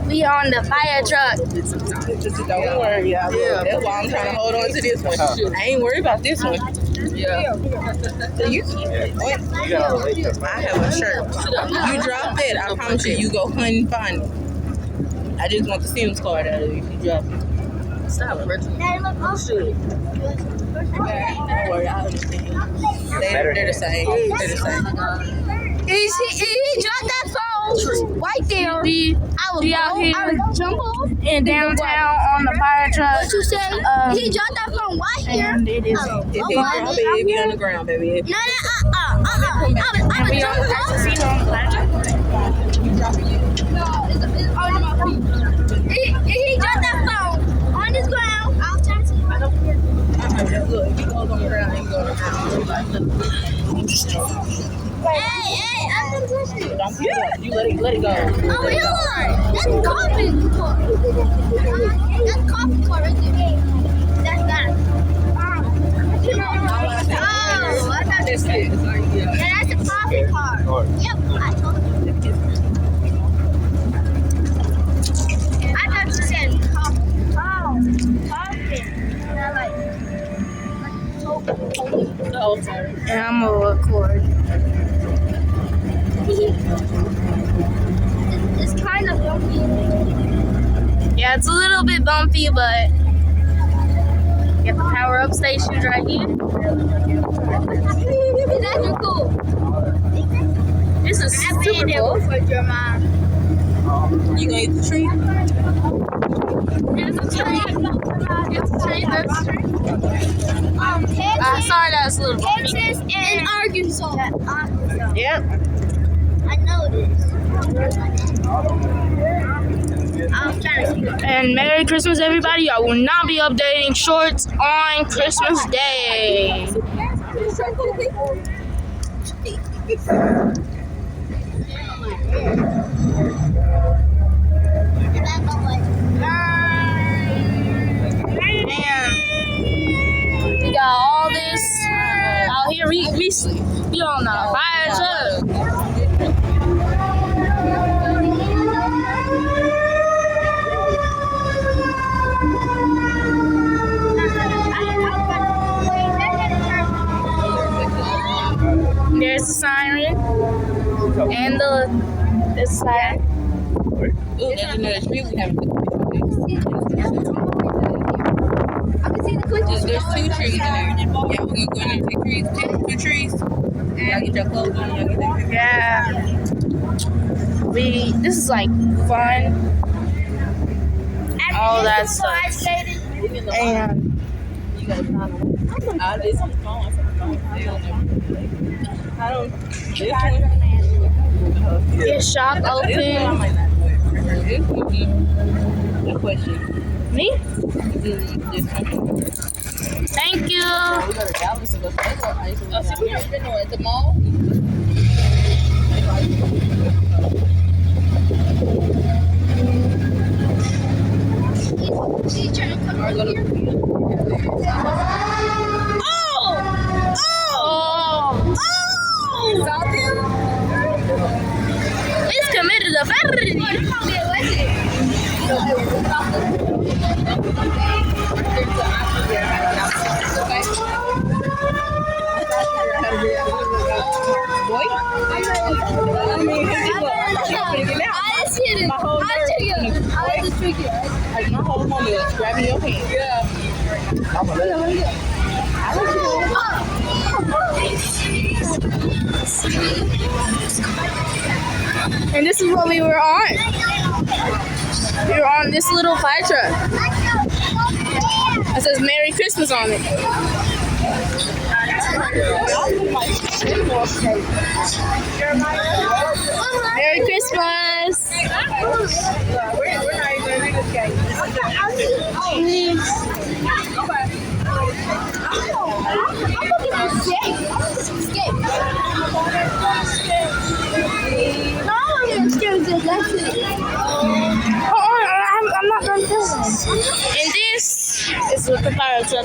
We on the fire truck. Don't worry, yeah. That's why I'm trying to hold on to this one. I ain't worried about this one. Yeah. So you I have a shirt. You drop that, I promise you go hunt and find it. I just want the Sims card out of it if you drop it. Stop, Richard. Don't worry, I understand. They're the same. They're the same. He dropped that phone right there. I was out here in downtown on the fire truck. What you say? He dropped that phone right here. And it is. If he drop it, it be on the ground, baby. No, And we on the casino on the fire truck. He dropped that phone on this ground. I'll try to. Look, if he goes on the ground, he goes on the ground. Hey, I'm gonna push it. Don't pick it up. You let it go. Oh, yours. That's coffee car. That's coffee car right there. That's that. Oh, I thought you said. Yeah, that's a coffee car. Yep, I told you. I thought you said coffee. Oh, coffee. And I like. And I'm gonna record. It's kind of bumpy. Yeah, it's a little bit bumpy, but get the power up stations right here. It's actually cool. This is I've been super there cool. before, your mom. You gonna eat the tree? It's a tree. It's a tree. That's Texas, sorry, that's a little bumpy. Texas and Arkansas. Yep. I know this. I was trying to see. And Merry Christmas, everybody. I will not be updating shorts on Christmas Day. Man, we got all this out here. We on the fire truck. There's the siren and this siren. Ooh, there's another tree we haven't took a picture of. There's two trees in there. Yeah, we're gonna go in and take two trees. Y'all get your clothes on. Y'all get that. Yeah. This is like fun. All that stuff. And You gotta find them. I just on the phone. I don't. get shop open. Good question. Me? Thank you. We go to Dallas and go to we never been at the mall. It's committed a felony. Like my whole moment is grabbing your hand. Yeah. And this is what we were on. We were on this little fire truck. It says Merry Christmas on it. Merry Christmas. We're not even gonna do this game. And this is compared to